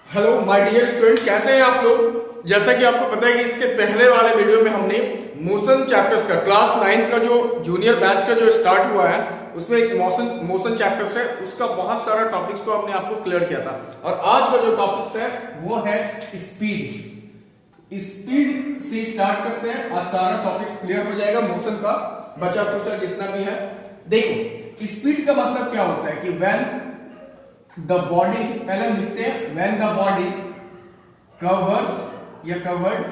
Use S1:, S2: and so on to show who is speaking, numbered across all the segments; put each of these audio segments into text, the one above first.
S1: Hello my dear student, कैसे हैं आप लोग। जैसा कि आपको पता है कि इसके पहले वाले वीडियो में हमने मोशन चैप्टर्स का क्लास 9 का जो जूनियर बैच का जो स्टार्ट हुआ है उसमें एक मोशन चैप्टर्स है, उसका बहुत सारा टॉपिक्स को हमने आपको क्लियर किया था। और आज का जो टॉपिक्स है वो है स्पीड। स्पीड से स्टार्ट करते हैं, आज सारा टॉपिक्स क्लियर हो जाएगा मोशन का, बचा कुचा जितना भी है। देखो स्पीड का मतलब क्या होता है कि व्हेन द बॉडी, पहले हम लिखते हैं व्हेन द बॉडी कवर्स या कवर्ड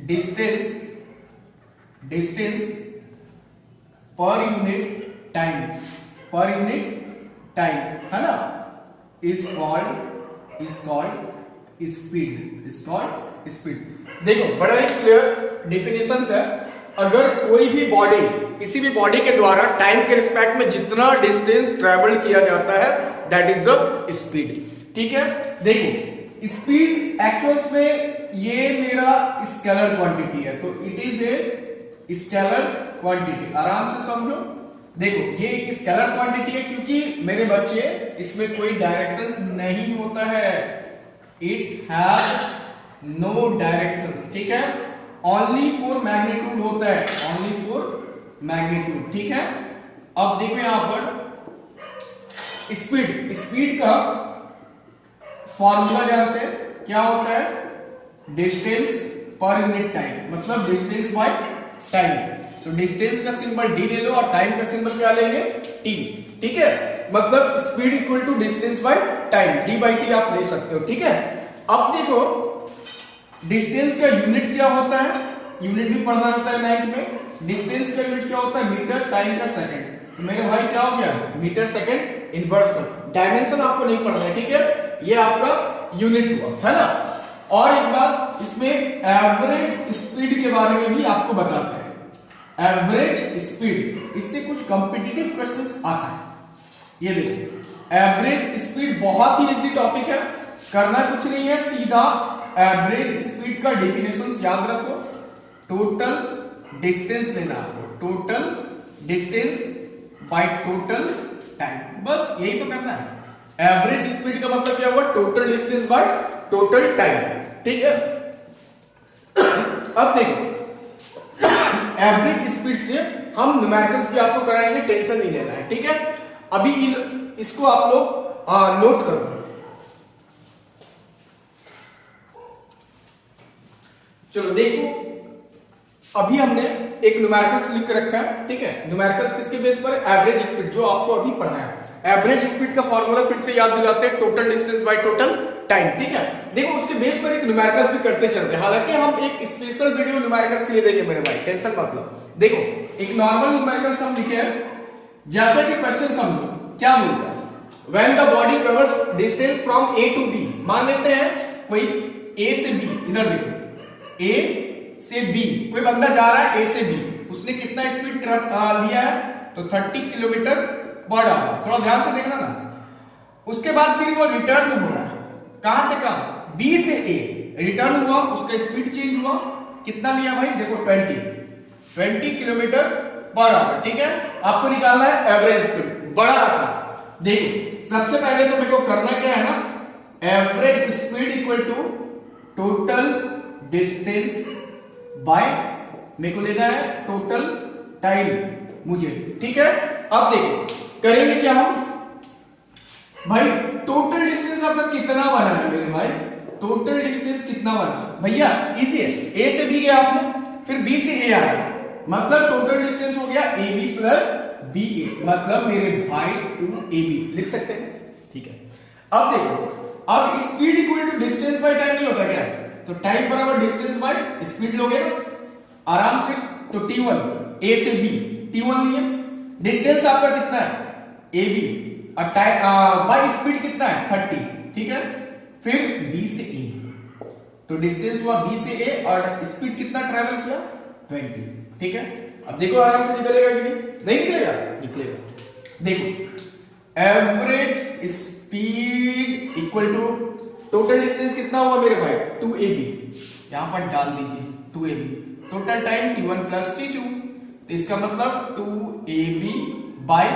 S1: डिस्टेंस पर यूनिट टाइम है ना, इज कॉल्ड स्पीड। देखो बड़ा ही क्लियर डिफिनेशंस है। अगर कोई भी बॉडी, किसी भी बॉडी के द्वारा टाइम के रिस्पेक्ट में जितना डिस्टेंस ट्रेवल किया जाता है दैट इज द स्पीड। ठीक है, देखो स्पीड एक्चुअल्स में ये मेरा स्केलर क्वांटिटी है, तो it is a scalar quantity. आराम से समझो, देखो ये एक स्केलर क्वांटिटी है क्योंकि मेरे बच्चे इसमें कोई डायरेक्शंस नहीं होता है, इट हैज नो डायरेक्शंस। ठीक है, ओनली फॉर मैग्नीट्यूड होता है, ओनली फॉर मैग्नीट्यूड। ठीक है, अब देखो यहां पर स्पीड का फॉर्मूला जानते हैं क्या होता है, डिस्टेंस पर यूनिट टाइम, मतलब डिस्टेंस बाय टाइम। तो डिस्टेंस का सिंबल डी ले लो और टाइम का सिंबल क्या लेंगे, टी। ठीक है, मतलब speed equal to distance by time, D by T आप ले सकते हो। ठीक है, अब देखो डिस्टेंस का यूनिट क्या होता है, यूनिट भी पढ़ना रहता है 9th में। डिस्टेंस का यूनिट क्या होता है, मीटर, टाइम का सेकंड। तो मेरे भाई क्या हो गया, मीटर सेकंड इनवर्स में। डायमेंशन आपको नहीं पढ़ना है, ठीक है, ये आपका यूनिट हुआ है ना। और एक बात, इसमें एवरेज स्पीड के बारे में भी आपको बताते हैं, एवरेज स्पीड। इससे कुछ कॉम्पिटिटिव क्वेश्चंस आता है। ये देखो एवरेज स्पीड बहुत ही इजी टॉपिक है, करना कुछ नहीं है, सीधा एवरेज स्पीड का डेफिनेशन याद रखो, टोटल डिस्टेंस लेना आपको, total distance bye total time, बस यही तो करना है। एवरेज स्पीड का मतलब क्या हुआ, total distance bye total time. ठीक है, अब देखो एवरेज स्पीड से हम न्यूमेरिकल्स भी आपको कराएंगे, टेंशन नहीं लेना है। ठीक है, अभी इसको आप लोग नोट करो। चलो देखो, अभी हमने एक न्यूमेरिकल्स लिख रखा है। ठीक है, न्यूमेरिकल्स किसके बेस पर, एवरेज स्पीड, जो आपको अभी पढ़ना है। एवरेज स्पीड का फॉर्मूला फिर से याद दिलाते हैं, total distance bye total time. ठीक है, देखो उसके बेस पर एक न्यूमेरिकल्स भी करते चलते हैं, हालांकि हम एक स्पेशल वीडियो न्यूमेरिकल्स के लिए देंगे मेरे भाई, टेंशन मत लो। देखो एक नॉर्मल न्यूमेरिकल्स हम लिखे हैं, जैसा कि क्वेश्चन समझो क्या बोलता है, when the body covers distance from A to B. मान लेते हैं कोई ए से बी, इधर देखो ए से बी, कोई बंदा जा रहा है ए से बी, उसने कितना स्पीड लिया है, तो 30 किलोमीटर पर आवर। थोड़ा ध्यान से देखना ना। उसके बाद फिर वो रिटर्न हो रहा है, कहां से कहां, बी से ए रिटर्न हुआ, उसका स्पीड चेंज हुआ, कितना लिया भाई, देखो 20 किलोमीटर पर आवर। ठीक है, आपको निकालना है एवरेज स्पीड, बड़ा आसान। देखो सबसे पहले तो मेरे को करना क्या है ना, average speed equal to total distance by, मेरे को लेना है टोटल टाइम मुझे। ठीक है, अब देखो करेंगे क्या हम भाई, टोटल डिस्टेंस आपका कितना बना है मेरे भाई, टोटल डिस्टेंस कितना बना भैया, इजी है। ए से बी गया आपने, फिर बी से ए आया, मतलब टोटल डिस्टेंस हो गया ए बी प्लस बी ए, मतलब मेरे भाई 2ab लिख सकते हैं। ठीक है, अब देखो, अब speed equal to distance by time नहीं होता क्या, तो टाइम बराबर डिस्टेंस बाय स्पीड लोगे ना आराम से। तो T1 A से B, T1 लिए, डिस्टेंस आपका कितना है AB, और बाय स्पीड कितना है 30। ठीक है, फिर B से A, तो डिस्टेंस हुआ B से A और स्पीड कितना ट्रेवल किया 20। ठीक है, अब देखो आराम से निकलेगा कि नहीं निकलेगा, निकलेगा। देखो average speed equal to total distance कितना हुआ मेरे भाई 2ab, यहां पर डाल दीजिए 2ab, total time T1 plus T2, तो इसका मतलब 2ab बाय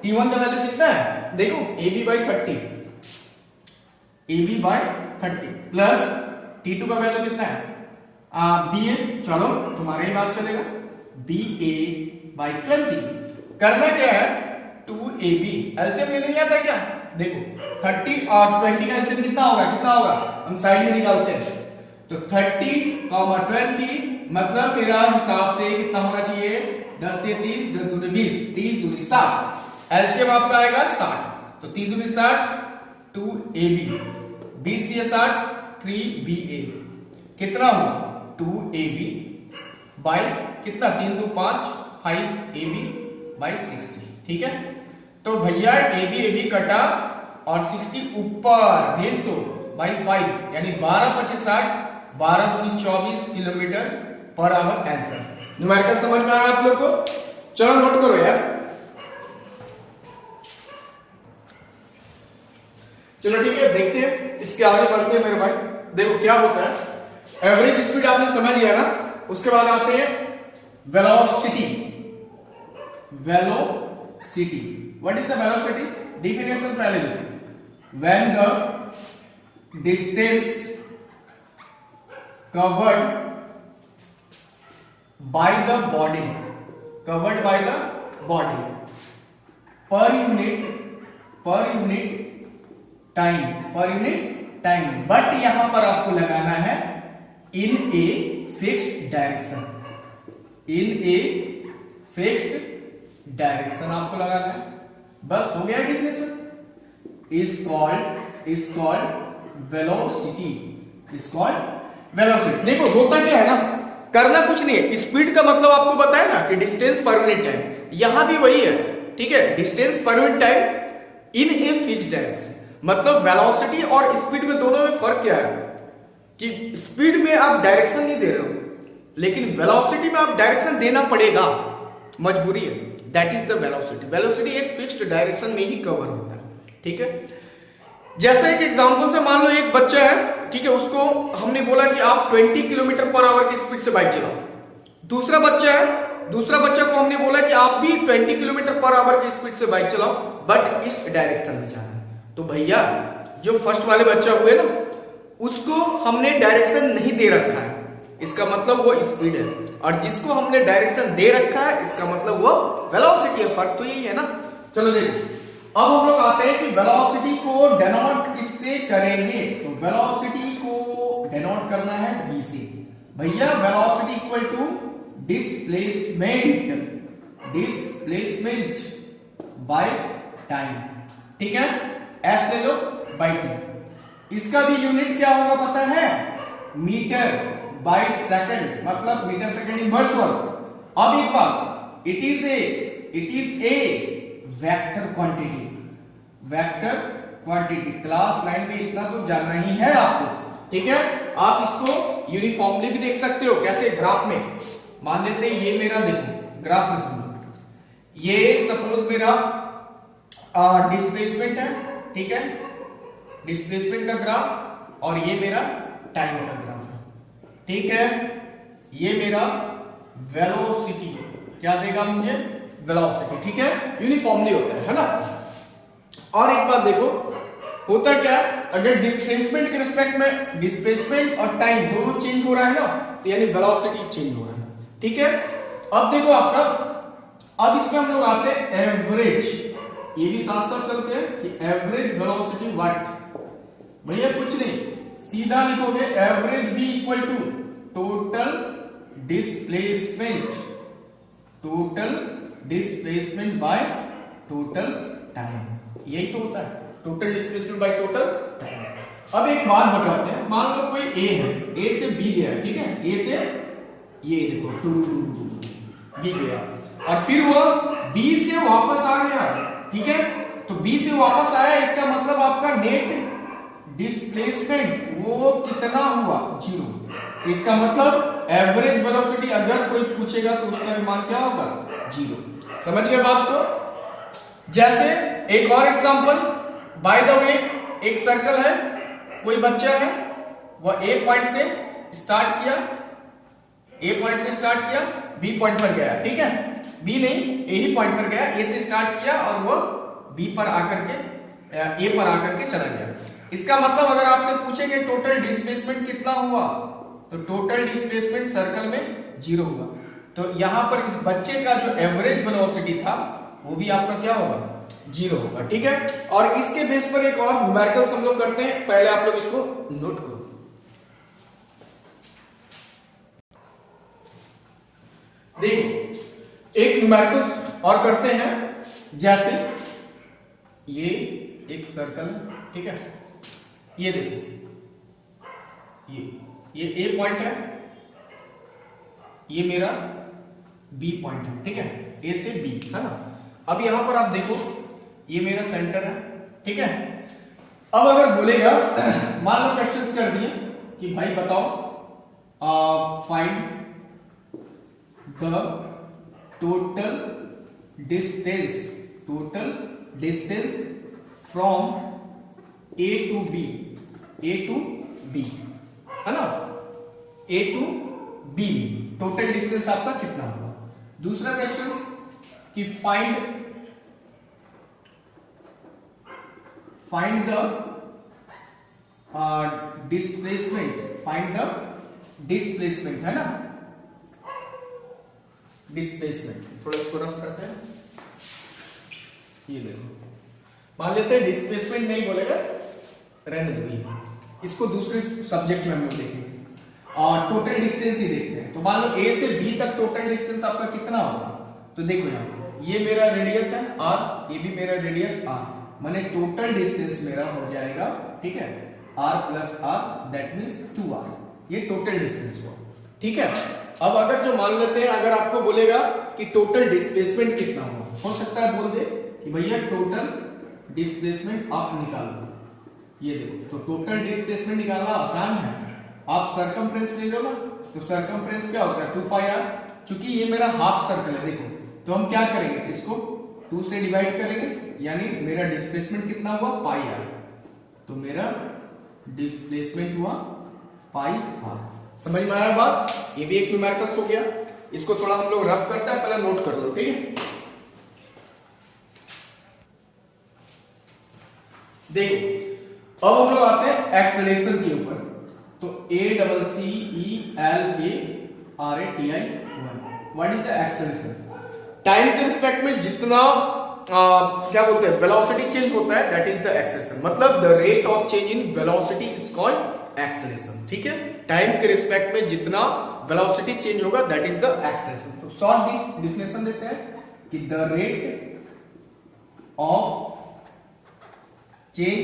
S1: T1 का वैल्यू कितना है, देखो ab by 30, AB by 30 plus T2 का वैल्यू कितना है BA, चलो तुम्हारा ही बात चलेगा, BA बाय 20। करना क्या है 2AB, एलसीएम लेने नहीं आता क्या, देखो 30 और 20 का एलसीएम कितना होगा, हम साइड में निकालते हैं। तो 30, 20 मतलब मेरा हिसाब से कितना होना चाहिए, 10 3 30, 10 दूनी 20, 30 दूनी 60, एलसीएम आपका आएगा 60। तो 30 दूनी 60, 2AB, 20 दिया 60, 3BA, कितना हुआ 2AB बाय कितना, 3 2 5, 5AB बाय 60, ठीक है। तो भैया AB कटा और 60 ऊपर भेज दो बाय 5, यानी 12 25 60, 12 दूनी 24 kilometre per hour answer. Numerical समझ में आया आप लोग को, चलो नोट करो यार। चलो ठीक है, देखते हैं इसके आगे बढ़ते हैं मेरे भाई। देखो क्या होता है, एवरेज स्पीड आपने समझ लिया ना, उसके बाद आते हैं velocity. Velocity, what is the velocity, definition पहले लिखते हैं। When the distance covered by the body per unit time, but यहां पर आपको लगाना है in a fixed direction आपको लगाना है, बस हो गया डिफिनेशन। is called velocity, देखो होता क्या है ना, करना कुछ नहीं है, स्पीड का मतलब आपको बताया ना कि डिस्टेंस पर यूनिट टाइम, यहां भी वही है, ठीक है, डिस्टेंस पर unit time in a fixed direction. मतलब वेलोसिटी और स्पीड में दोनों में फर्क क्या है कि स्पीड में आप डायरेक्शन नहीं दे रहे हो, लेकिन वेलोसिटी में आप डायरेक्शन देना पड़ेगा, मजबूरी है, that is the velocity. Velocity एक फिक्स्ड डायरेक्शन में ही कवर होता है, ठीक है। जैसे एक एग्जांपल से मान लो एक बच्चा है, ठीक है, उसको हमने बोला कि आप 20 किलोमीटर पर आवर की स्पीड से बाइक चलाओ। दूसरा बच्चा को हमने बोला कि आप भी 20 किलोमीटर पर आवर की स्पीड से बाइक चलाओ, बट इस डायरेक्शन में जाना है। तो भैया जो फर्स्ट वाले बच्चा हुए ना, उसको हमने डायरेक्शन नहीं दे रखा है, इसका मतलब वो स्पीड है, और जिसको हमने डायरेक्शन दे रखा है इसका मतलब वो वेलोसिटी है। फर्क तो यही है ना। चलो देखो, अब हम लोग आते हैं कि वेलोसिटी को डेनोट किससे करेंगे। तो वेलोसिटी को डेनोट करना है v से। भैया velocity equal to displacement by time, ठीक है, s ले लो बाय t। इसका भी यूनिट क्या होगा पता है, मीटर बाय सेकंड, मतलब मीटर सेकंड इनवर्स 1। अब एक बात, it is a vector quantity, class 9 में इतना तो जानना ही है आपको, ठीक है। आप इसको यूनिफॉर्मली भी देख सकते हो, कैसे, ग्राफ में। मान लेते हैं ये मेरा, देखो ग्राफ में समझो, ये सपोज मेरा डिस्प्लेसमेंट है, ठीक है, डिस्प्लेसमेंट का ग्राफ, और ये मेरा टाइम का ग्राफ है, ठीक है। ये मेरा वेलोसिटी क्या देगा मुझे, वेलोसिटी, ठीक है, यूनिफॉर्मली होता है ना। और एक बात देखो, होता क्या, अगर डिस्प्लेसमेंट के रिस्पेक्ट में डिस्प्लेसमेंट और टाइम दोनों चेंज हो रहा है ना, तो यानी वेलोसिटी चेंज हो रहा है, ठीक है। अब देखो आपका, अब इसमें हम लोग आते हैं एवरेज, ये भी साथ साथ चलते हैं कि एवरेज वेलोसिटी व्हाट। भैया कुछ नहीं, सीधा लिखोगे average v equal to total displacement by total time, यही तो होता है, total displacement by total time. अब एक बात बताते हैं, मान लो कोई A है, A से B गया, ठीक है, A से ये देखो 2 B गया, और फिर वो B से वापस आ गया, ठीक है। तो B से वापस आया, इसका मतलब आपका नेट डिस्प्लेसमेंट वो कितना हुआ, 0। इसका मतलब एवरेज वेलोसिटी अगर कोई पूछेगा तो उसका भी मान क्या होगा, 0। समझ गए बात को। जैसे एक और एग्जांपल, बाय द वे, एक सर्कल है, कोई बच्चा है, वह A पॉइंट से स्टार्ट किया, B पॉइंट पर गया, ठीक है, B नहीं, A ही पॉइंट पर गया, A से स्टार्ट किया और वो B पर आकर के A पर आकर के चला गया। इसका मतलब अगर आपसे पूछेंगे टोटल डिस्प्लेसमेंट कितना हुआ, तो टोटल डिस्प्लेसमेंट सर्कल में 0 हुआ। तो यहां पर इस बच्चे का जो एवरेज वेलोसिटी था वो भी आपका क्या होगा, 0 होगा। ठीक है, और इसके बेस पर एक और न्यूमेरिकल्स हम लोग करते हैं, पहले आप लोग इसको नोट करो। देखो एक न्यूमेरिकल्स और करते हैं, जैसे ये एक सर्कल है, ठीक है, ये देखो ये ए पॉइंट है, ये मेरा बी पॉइंट है, ठीक है, ए से बी है ना। अब यहां पर आप देखो ये मेरा सेंटर है, ठीक है। अब अगर बोलेगा मान लो क्वेश्चंस कर दिए कि भाई बताओ find the total distance from A to B है ना, A to B total distance आपका कितना होगा। दूसरा क्वेश्चन कि फाइंड द डिस्प्लेसमेंट है ना, डिस्प्लेसमेंट थोड़ा इसको रफ करते हैं। ये देखो मान लेते हैं डिस्प्लेसमेंट नहीं बोलेगा, रहने दो, इसको दूसरे सब्जेक्ट में हम लोग देखेंगे और टोटल डिस्टेंस ही देखते हैं। तो मान लो ए से बी तक टोटल डिस्टेंस आपका कितना होगा, तो देखो यहाँ ये मेरा रेडियस है आर, ये भी मेरा रेडियस आर, माने टोटल डिस्टेंस मेरा हो जाएगा, ठीक है, R plus R, that means 2r, ये टोटल डिस्टेंस हुआ। ठीक है, अब अगर जो मान लेते हैं, अगर आपको बोलेगा कि टोटल डिस्प्लेसमेंट कितना हुआ, हो सकता है बोल दे कि भैया टोटल डिस्प्लेसमेंट आप निकालो। ये देखो, तो टोटल डिस्प्लेसमेंट निकालना आसान है, आप सरकमफ्रेंस ले लो ना, तो सरकमफ्रेंस क्या होता है 2πr, चूंकि ये मेरा हाफ सर्कल है, देखो तो हम क्या करेंगे, इसको 2 से डिवाइड करेंगे, यानी मेरा डिस्प्लेसमेंट कितना हुआ πr, तो मेरा डिस्प्लेसमेंट हुआ πr। समझ में आया बात, ये भी एक न्यूमेरिकल्स हो गया, इसको थोड़ा हम लोग रफ करते हैं, पहले नोट कर लो, ठीक है। देखो अब हम लोग आते हैं एक्सेलरेशन के ऊपर, तो ACCELARATI, what is the acceleration. Time के रिस्पेक्ट में जितना क्या बोलते हैं वेलोसिटी चेंज होता है, दैट इज द एक्सेलरेशन, मतलब the rate of change in velocity is called acceleration. ठीक है, टाइम के रिस्पेक्ट में जितना वेलोसिटी चेंज होगा दैट इज द एक्सेलरेशन। तो शॉर्ट डिफिनेशन देते हैं कि the rate of change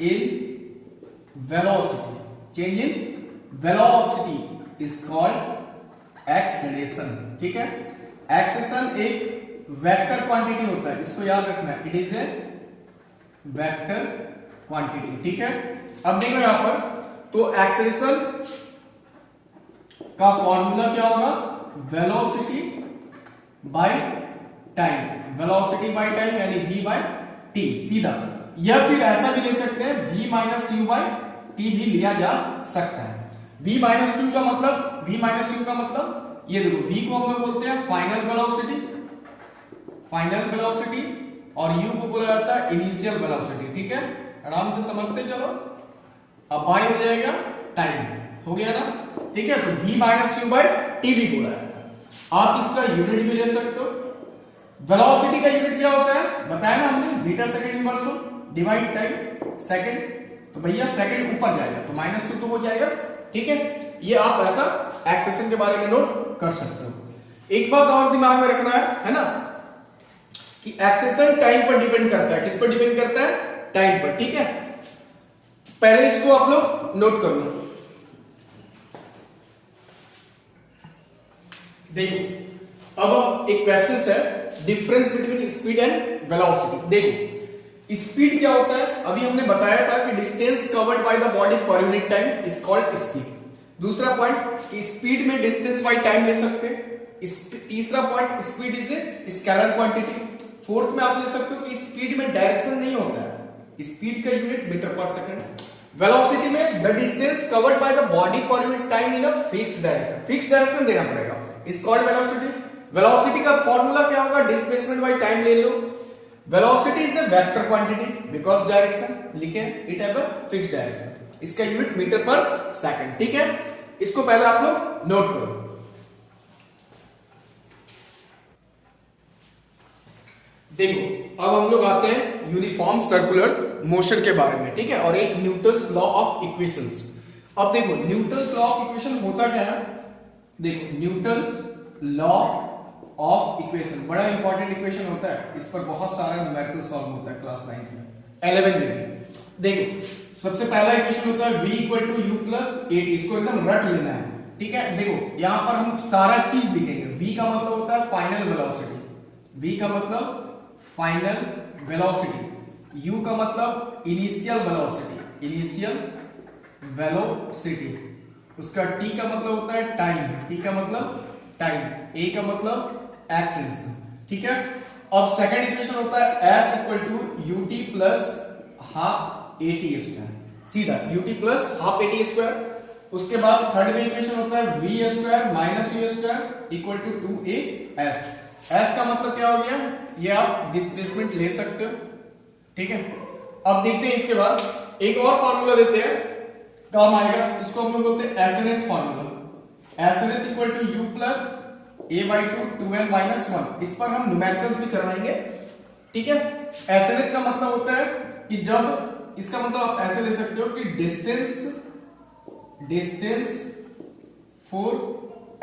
S1: in velocity is called acceleration. ठीक है, एक्सेलरेशन एक वेक्टर क्वांटिटी होता है, इसको याद रखना है, it is a vector quantity. ठीक है, अब देखो यहां पर, तो एक्सेलरेशन का फॉर्मूला क्या होगा, velocity by time, velocity by time यानी v बाय t सीधा, या फिर ऐसा भी ले सकते हैं v minus u by t भी लिया जा सकता है। v माइनस u का मतलब ये देखो, v को हम लोग बोलते हैं फाइनल वेलोसिटी और u को बोला जाता है इनिशियल वेलोसिटी। ठीक है, आराम से समझते चलो। अब y हो जाएगा टाइम, हो गया ना। ठीक है, तो v minus u by t भी बोला जाता है। आप इसका यूनिट भी ले सकते हो। वेलोसिटी का यूनिट क्या होता है बताया ना हमने, metre second inverse divide time second, तो भैया सेकंड ऊपर जाएगा तो -2 तो हो जाएगा। ठीक है, ये आप ऐसा एक्सेलरेशन के बारे में नोट कर सकते हो। एक बात और दिमाग में रखना है ना, कि एक्सेलरेशन टाइम पर डिपेंड करता है। किस पर डिपेंड करता है, टाइम पर। ठीक है, पहले इसको आप लोग नोट कर लो। देखो अब एक क्वेश्चन है, difference between speed and velocity. देखो स्पीड क्या होता है, अभी हमने बताया था कि distance covered by the body per unit time is called speed. दूसरा पॉइंट कि स्पीड में डिस्टेंस बाय टाइम ले सकते हैं। तीसरा point speed is a scalar quantity. Fourth में आप ले सकते हो कि स्पीड में डायरेक्शन नहीं होता है, स्पीड का unit metre per second. Velocity में the distance covered by the body per unit time in a fixed direction, fixed direction देना पड़ेगा, इज कॉल्ड वेलोसिटी। वेलोसिटी का फॉर्मूला क्या होगा, डिस्प्लेसमेंट बाय टाइम ले लो। Velocity is a vector quantity because direction लिखे it have a fixed direction, इसका unit metre per second. ठीक है, इसको पहले आप लोग नोट करो। देखो अब हम लोग आते हैं यूनिफॉर्म सर्कुलर मोशन के बारे में, ठीक है, और एक न्यूटन्स लॉ ऑफ इक्वेशंस। अब देखो न्यूटन्स लॉ ऑफ इक्वेशन होता क्या है, देखो न्यूटन्स लॉ ऑफ इक्वेशन बड़ा इंपॉर्टेंट इक्वेशन होता है, इस पर बहुत सारा न्यूमेरिकल सॉल्व होता है क्लास 9 में 11 में। देखो सबसे पहला इक्वेशन होता है v equal to U plus A T, इसको एकदम रट लेना है। ठीक है, देखो यहां पर हम सारा चीज लिखेंगे। v का मतलब होता है फाइनल वेलोसिटी, v का मतलब फाइनल वेलोसिटी, u का मतलब इनिशियल वेलोसिटी, इनिशियल वेलोसिटी, उसका t का मतलब होता है टाइम, t का मतलब टाइम, a का मतलब एक्सीलरेशन। ठीक है, अब सेकंड इक्वेशन होता है s equal to ut plus half at square, सीधा ut plus half at square. उसके बाद थर्ड में इक्वेशन होता है v square minus u square equal to 2as। s का मतलब क्या हो गया, ये आप डिस्प्लेसमेंट ले सकते हो। ठीक है, अब देखते हैं इसके बाद एक और फार्मूला देते हैं, काम आएगा, इसको हम लोग बोलते हैं SNH formula. SNH equal to U plus a by two 2n minus 1, इस पर हम न्यूमेरिकल्स भी करवाएंगे। ठीक है, एसएनएच का मतलब होता है कि जब, इसका मतलब आप ऐसे ले सकते हो कि डिस्टेंस फॉर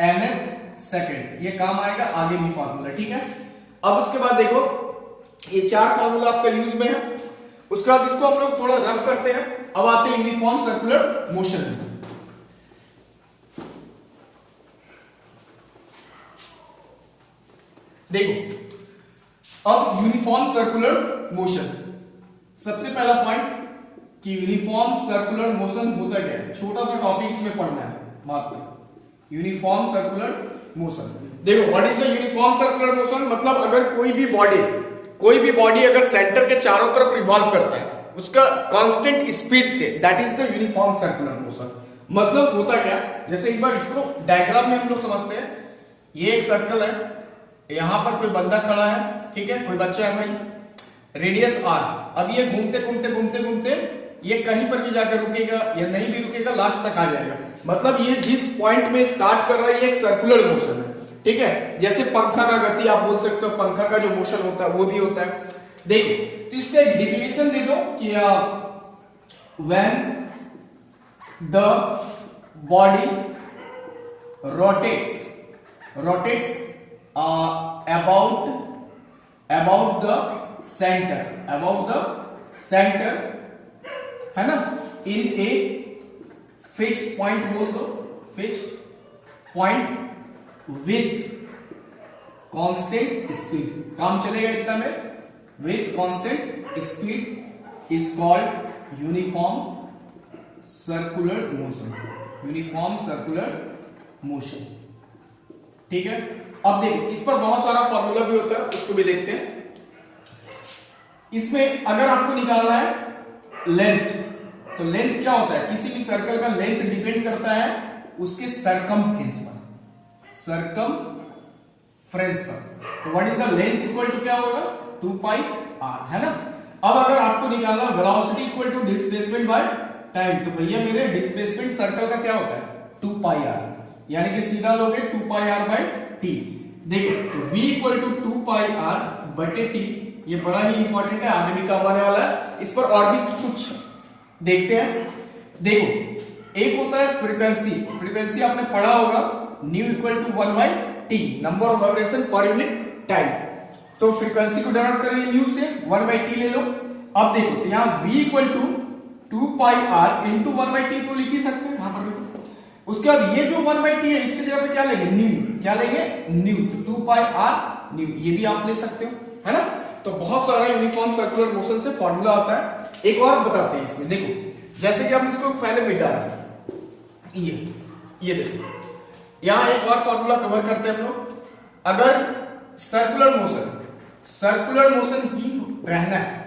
S1: nth सेकेंड, ये काम आएगा आगे भी फार्मूला। ठीक है, अब उसके बाद देखो ये चार फार्मूला आपका यूज में है, उसके बाद इसको हम लोग थोड़ा रफ करते हैं। अब आते हैं यूनिफॉर्म सर्कुलर मोशन में। देखो अब यूनिफॉर्म सर्कुलर मोशन, सबसे पहला पॉइंट कि यूनिफॉर्म सर्कुलर मोशन होता क्या है, छोटा सा टॉपिक इसमें पढ़ना है मात्र, यूनिफॉर्म सर्कुलर मोशन। देखो what is the uniform circular motion, मतलब अगर कोई भी बॉडी अगर सेंटर के चारों तरफ रिवॉल्व करता है उसका कांस्टेंट स्पीड से, that is the uniform circular motion. मतलब होता क्या, जैसे एक बार इसको डायग्राम में हम लोग समझते हैं, ये एक सर्कल है, यहां पर कोई बंदा खड़ा है, ठीक है, कोई बच्चा है भाई, रेडियस r, अब ये घूमते घूमते घूमते घूमते ये कहीं पर भी जाकर रुकेगा या नहीं भी रुकेगा, लास्ट तक आ जाएगा। मतलब ये जिस पॉइंट में स्टार्ट कर रहा है ये एक सर्कुलर मोशन है। ठीक है, जैसे पंखा का गति आप बोल सकते हो, पंखा का जो मोशन होता है वो भी होता है। देखिए तो इसका एक डिफिनेशन दे दो कि when the body rotates about the center है ना, in a fixed point बोल दो, fixed point with constant speed, काम चलेगा इतना में, with constant speed is called uniform circular motion, uniform circular motion। ठीक है, अब देखिए इस पर बहुत सारा फॉर्मूला भी होता है, उसको भी देखते हैं। इसमें अगर आपको निकालना है लेंथ, तो लेंथ क्या होता है, किसी भी सर्कल का लेंथ डिपेंड करता है उसके सरकमफ्रेंस पर। तो what is the length equal to क्या होगा, 2 पाई r, है ना। अब अगर आपको निकालना velocity equal to displacement by time, तो भैया मेरे डिस्प्लेसमेंट सर्कल का क्या होता है 2 पाई r, यानी कि सीधा लोगे 2 पाई r बाय t। देखो तो v equal to 2 pi r बटे t, ये बड़ा ही इंपॉर्टेंट है, आगे भी काम आने वाला है, इस पर और भी कुछ देखते हैं। देखो एक होता है फ्रीक्वेंसी आपने पढ़ा होगा, nu equal to 1 by T, number of vibration per unit time. तो फ्रीक्वेंसी को डिनोट करेंगे न्यू से, 1 बाई टी ले लो। अब देखो तो यहाँ v equal to 2 pi r into 1 by T तो लिख ही सकते हैं यहां पर देखो। उसके बाद ये जो 1 बाई टी है इसके जगह पे क्या लेंगे, न्यू, तो 2 पाई r न्यू, ये भी आप ले सकते हो, है ना। तो बहुत सारा यूनिफॉर्म सर्कुलर मोशन से फॉर्मूला आता है। एक और बताते हैं इसमें, देखो जैसे कि हम इसको पहले मिटा रहे, ये देखो यहां एक और फॉर्मूला कवर करते हैं हम लोग। अगर सर्कुलर मोशन ही रहना है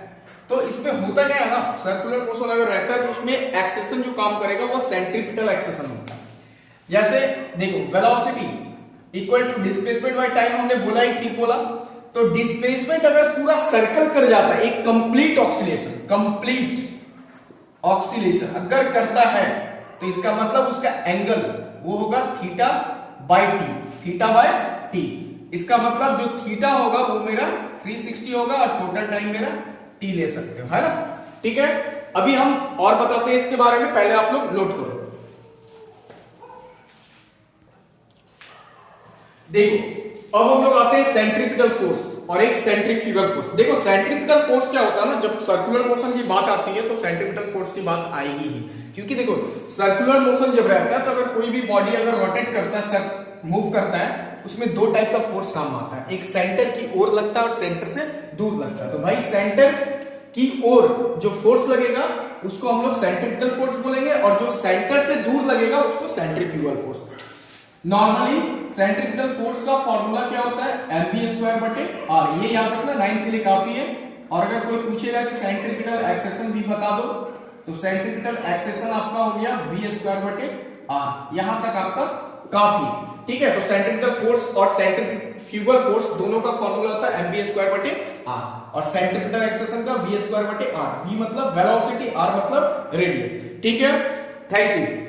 S1: तो इसमें होता क्या है ना, सर्कुलर मोशन अगर रहता है तो उसमें एक्सेशन जो काम करेगा वो सेंट्रीपिटल एक्सेशन होता है। जैसे देखो velocity equal to displacement by time, हमने बोला ही ठीक बोला, तो डिस्प्लेसमेंट अगर पूरा सर्कल कर जाता है, एक कंप्लीट ऑक्सीलेशन अगर करता है, तो इसका मतलब उसका एंगल वो होगा थीटा बाय टी। इसका मतलब जो थीटा होगा वो मेरा 360 होगा और टोटल टाइम मेरा टी ले सकते हो, है ना। ठीक है, अभी हम और बताते हैं इसके बारे में, पहले आप लोग नोट करो। देखो अब हम लोग आते हैं सेंट्रीपिटल फोर्स और एक सेंट्रीफ्यूगल फोर्स। देखो सेंट्रीपिटल फोर्स क्या होता है ना, जब सर्कुलर मोशन की बात आती है तो सेंट्रीपिटल फोर्स की बात आएगी ही, क्योंकि देखो सर्कुलर मोशन जब रहता है तो अगर कोई भी बॉडी अगर रोटेट करता है, मूव करता है, उसमें दो टाइप का फोर्स काम आता है, एक सेंटर की ओर लगता है और सेंटर से दूर लगता है। तो भाई सेंटर की ओर जो फोर्स लगेगा उसको हम लोग सेंट्रीपिटल फोर्स बोलेंगे, और जो सेंटर से दूर लगेगा उसको centrifugal force. Normally centripetal force का फॉर्मूला क्या होता है, mv²/r। ये याद रखना, 9th के लिए काफी है। और अगर कोई पूछेगा कि सेंट्रीपिटल एक्सेशन भी बता दो, तो सेंट्रीपिटल एक्सेशन आपका हो गया v²/r। यहां तक आपका काफी। ठीक है, तो सेंट्रीपिटल फोर्स और सेंट्रीफ्यूगल फोर्स दोनों का फॉर्मूला होता है mv²/r, और सेंट्रीपिटल एक्सेशन का v²/r। v मतलब वेलोसिटी, r मतलब रेडियस। ठीक है, थैंक यू।